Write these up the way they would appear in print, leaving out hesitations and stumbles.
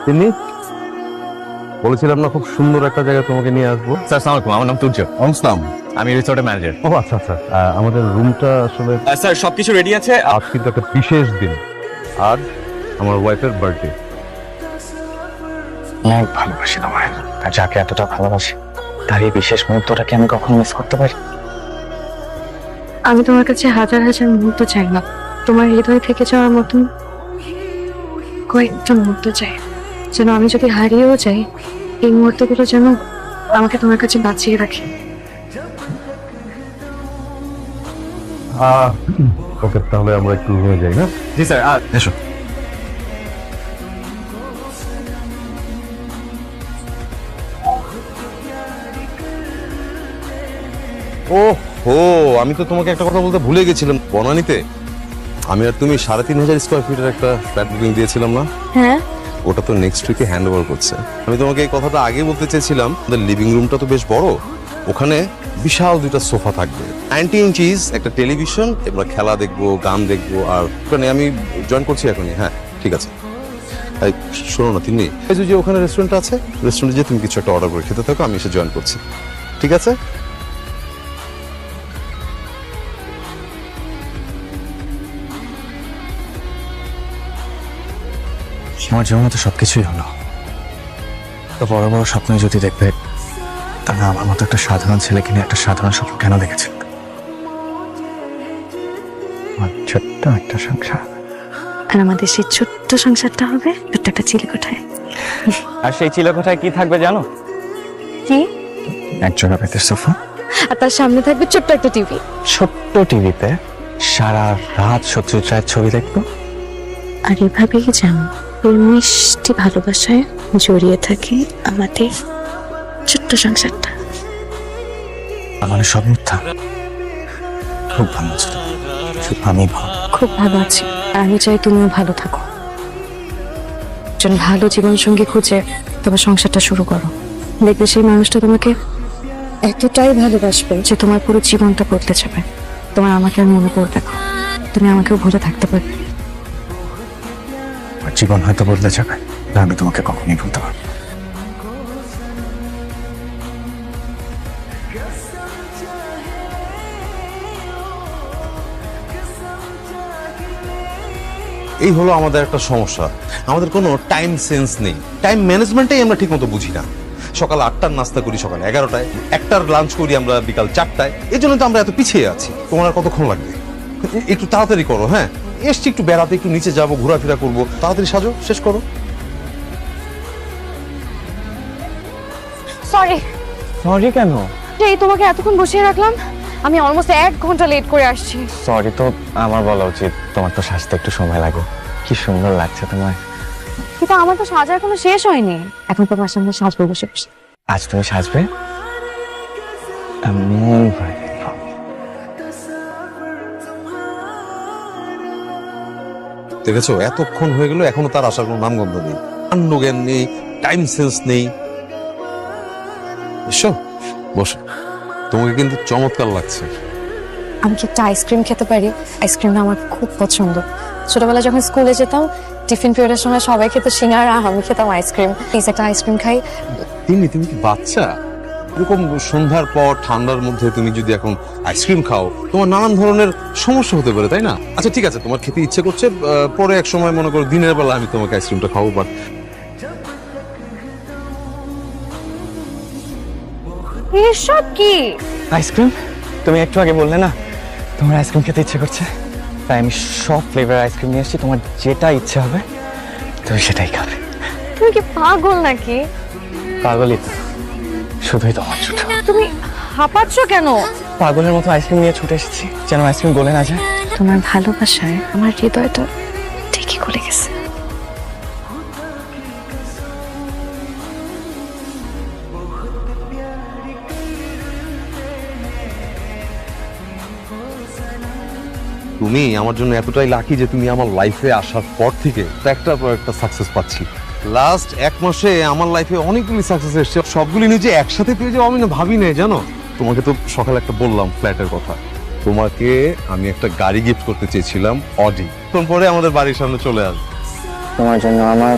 তিনি বলেছিলাম না খুব সুন্দর একটা জায়গায় তোমাকে নিয়ে আসবো। স্যার আসসালামু আলাইকুম, আমার নাম তুর্য, অনসলাম। আমি রিসোর্টের ম্যানেজার। ও আচ্ছা আচ্ছা, আমাদের রুমটা আসলে স্যার সবকিছু রেডি আছে। আজ কিন্তু একটা বিশেষ দিন। আজ আমার ওয়াইফের বার্থডে। অনেক ভালোবাসি তোমায়, আর যাকে এতটা ভালোবাসি তার এই বিশেষ মুহূর্তটাকে আমি কখনো মিস করতে পারি? আমি তোমার কাছে হাজার হাজার মুহূর্ত চাই না, তোমার হৃদয় থেকে যাওয়ার মতন কয়েকটা মুহূর্ত চাই, যেন আমি যদি হারিয়েও যাই এই মুহূর্তগুলো যেন আমাকে তোমার কাছে বাঁচিয়ে রাখে। ওকে, তাহলে আমরা একটু রুমে যাই না? জি স্যার, এসো। ও হো, আমি তো তোমাকে একটা কথা বলতে ভুলে গেছিলাম। বনানীতে আমি আর তুমি 3,500 স্কোয়ার ফিটের একটা ফ্ল্যাট বুকিং দিয়েছিলাম না? হ্যাঁ, ওটা তো নেক্সট উইকে হ্যান্ড ওভার করছে। আমি তোমাকে এই কথাটা আগে বলতে চেয়েছিলাম। আমাদের লিভিং রুমটা তো বেশ বড়, ওখানে বিশাল 2টা সোফা থাকবে, 90 ইঞ্চিস একটা টেলিভিশন, আমরা খেলা দেখবো, গান দেখবো। আর ওখানে আমি জয়েন করছি এখনই। হ্যাঁ ঠিক আছে। এই শোনো না, তিনি এই যে ওখানে রেস্টুরেন্ট আছে, রেস্টুরেন্টে যে তুমি কিছু একটা অর্ডার করে খেতে থাকো, আমি এসে জয়েন করছি। ঠিক আছে? আমার জীবনে তো সবকিছুই হলো, তো বড় বড় স্বপ্ন যদি দেখবে, তাহলে আমার মতো একটা সাধারণ ছেলেকে নিয়ে একটা সাধারণ স্বপ্ন কেন দেখেছে? আমার ছোট্ট একটা সংসার, আর আমাদের সেই ছোট্ট সংসারটা হবে ছোট্ট একটা চিলেকোঠায়। আর সেই চিলেকোঠায় কি থাকবে জানো? কি? একজোড়া বেতের সোফা, আর তার সামনে থাকবে ছোট্ট একটা টিভি। ছোট্ট টিভিতে সারা রাত সত্যজিৎ রায়ের ছবি দেখবো। আর এভাবেই যেন ওই মিষ্টি ভালোবাসায় জড়িয়ে থাকে আমাদের ছোট্ট সংসারটা। আমার সব মিথ্যা, খুব ভালো ছিল, শুধু আমি ভালো। খুব ভালো আছি, আর আমি চাই তুমিও ভালো থাকো। একজন ভালো জীবনসঙ্গী খুঁজে তোমার সংসারটা শুরু করো, দেখবে সেই মানুষটা তোমাকে এতটাই ভালোবাসবে যে তোমার পুরো জীবনটা বদলে যাবে। তোমার আমাকে আর মনে পড়বে না, তুমি আমাকেও ভুলে থাকতে পারবে। আর জীবন হয়তো বদলে যাবে, না আমি তোমাকে কখনই ভুলতে পারবো না। এই হলো আমাদের একটা সমস্যা, আমাদের কোনো টাইম সেন্স নেই, টাইম ম্যানেজমেন্টটাই আমরা ঠিক মতো বুঝি না। সকাল 8টার নাস্তা করি সকাল 11টায়, 1টার লাঞ্চ করি আমরা বিকাল 4টায়। এই জন্য তো আমরা এত পিছিয়ে আছি। তোমার আর কতক্ষণ লাগবে? একটু তাড়াতাড়ি করো। হ্যাঁ এসছি একটু বেড়াতে, একটু নিচে যাবো, ঘোরাফেরা করবো, তাড়াতাড়ি সাজো, শেষ করো। সরি, সরি কেন? এই তোমাকে এতক্ষণ বসিয়ে রাখলাম, আমি অলমোস্ট 1 ঘন্টা লেট করে আসছি। সরি তো আমার বলা উচিত, তোমার তো সাজতে একটু সময় লাগে। কি সুন্দর লাগছে তোমায়। কিন্তু আমার তো সাজার কোনো শেষ হয়নি, এখন তোমার সামনে সাজবো বসে বসে। আজ তুমি সাজবে? আমি দেখেছো এতক্ষণ হয়ে গেল, এখনো তার আসার কোনো নামগন্ধ নেই, জ্ঞান নেই, টাইম সেন্স নেই। এসো বসো, তোমাকে কিন্তু চমৎকার লাগছে। আমি কি একটা আইসক্রিম খেতে পারি? আইসক্রিমটা আমার খুব পছন্দ। ছোটবেলায় যখন স্কুলে যেতাম, টিফিন পিরিয়ডের সময় সবাই খেত সিঙ্গারা, আমি খেতাম আইসক্রিম। প্লিজ একটা আইসক্রিম খাই। তুমি কি বাচ্চা? এরকম সন্ধ্যার পর ঠান্ডার মধ্যে তুমি যদি এখন আইসক্রিম খাও, তোমার নানান ধরনের সমস্যা হতে পারে, তাই না? আচ্ছা ঠিক আছে, তোমার খেতে ইচ্ছে করছে, পরে এক সময় মনে করো দিনের বেলা আমি তোমাকে আইসক্রিমটা খাবো। বাট এসব কি? আইসক্রিম? তুমি একটু আগে বললে না তোমার আইসক্রিম খেতে ইচ্ছে করছে, তাই আমি সব ফ্লেভার আইসক্রিম নিয়ে এসেছি। তোমার যেটা ইচ্ছে হবে তুমি সেটাই খাবে। তুমি কি পাগল নাকি? পাগলই তো, শুধুই তোমার ছুটে। তুমি হাঁপাচ্ছ কেন? পাগলের মতো আইসক্রিম নিয়ে ছুটে এসেছি, যেন আইসক্রিম গলে না যায়। তোমার ভালোবাসায় আমার হৃদয়টা ঠিকই গলে গেছে। তুমি আমার জন্য এতটাই লাকি যে তুমি আমার লাইফে আসার পর থেকে একটার পর একটা সাকসেস পাচ্ছি। লাস্ট 1 মাসে আমার লাইফে অনেকগুলি সাকসেস এসছে, সবগুলি নিজে একসাথে পেয়ে যাবো আমি না ভাবি নাই, জানো? তোমাকে তো সকালে একটা বললাম ফ্ল্যাটের কথা, তোমাকে আমি একটা গাড়ি গিফট করতে চেয়েছিলাম, অডি। তখন পরে আমাদের বাড়ির সামনে চলে আসবে। তোমার জন্য আমার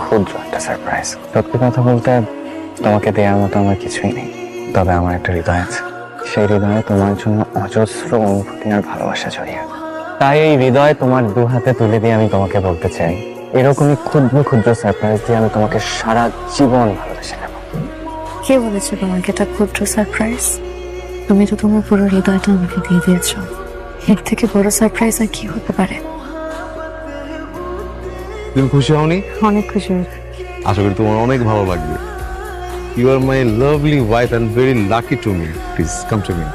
ক্ষুদ্র একটা সারপ্রাইজ। সত্যি কথা বলতে তোমাকে দেওয়ার মতো আমার কিছুই নেই, তবে আমার একটা হৃদয় আছে। সেই হৃদয়ে তোমার জন্য অজস্র অনুভূতি আর ভালোবাসা জড়িয়ে। তাই এই হৃদয় তোমার দু হাতে তুলে দিয়ে আমি তোমাকে বলতে চাই, এরকমই ক্ষুদ্র ক্ষুদ্র সারপ্রাইজ দিয়ে আমি তোমাকে সারা জীবন ভালোবেসে নেব। কে বলেছে তোমাকে এটা ক্ষুদ্র সারপ্রাইজ? তুমি তো তোমার পুরো হৃদয়টা আমাকে দিয়ে দিয়েছো। এর থেকে বড় সারপ্রাইজ আর কি হতে পারে? তুমি খুশি হওনি? অনেক খুশি হয়েছি। আশা করি তোমার অনেক ভালো লাগবে। You are my lovely wife and very lucky to me. Please come to me.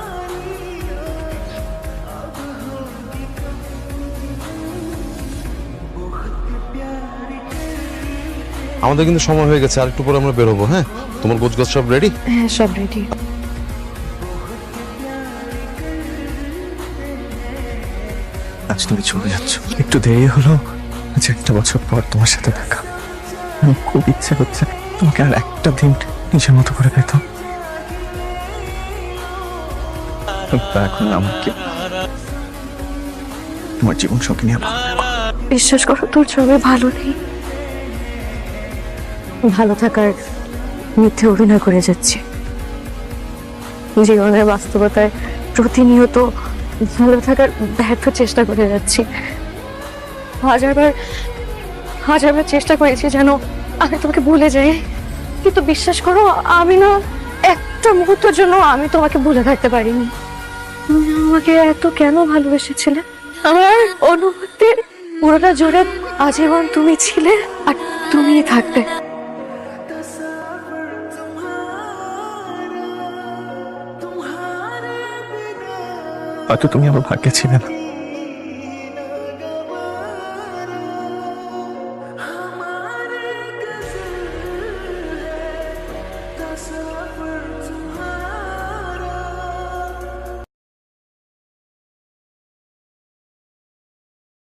আমাদের কিন্তু সময় হয়ে গেছে, আর একটু পরে আমরা বেরোবো। হ্যাঁ, তোমার গোছগাছ সব রেডি? হ্যাঁ, সব রেডি। আজ তুমি চলে যাচ্ছ, একটু দেরি হলো। আজ একটা বছর পর তোমার সাথে দেখা, আমার খুব ইচ্ছে হচ্ছে তোমাকে আর একটা দিন নিজের মতো করে পেতাম। এখন আমাকে তোমার জীবন সঙ্গে নিয়ে বিশ্বাস করো, তোর ছবি ভালো নেই। ভালো থাকার মিথ্যে অভিনয় করে যাচ্ছি। জীবনের বাস্তবতায় প্রতিনিয়ত ভালো থাকার ব্যর্থ চেষ্টা করে যাচ্ছি। হাজারবার চেষ্টা করেছি যেন আমি তোমাকে ভুলে যাই, কিন্তু বিশ্বাস করো আমি না একটা মুহূর্তের জন্য আমি তোমাকে ভুলে থাকতে পারিনি। তুমি আমাকে এত কেন ভালোবেসেছিলে? আমার অনুভূতির পুরোটা জুড়ে আজীবন তুমি ছিলে আর তুমিই থাকবে। হয়তো তুমি আমার ভাগ্যে ছিলে না, Suffer to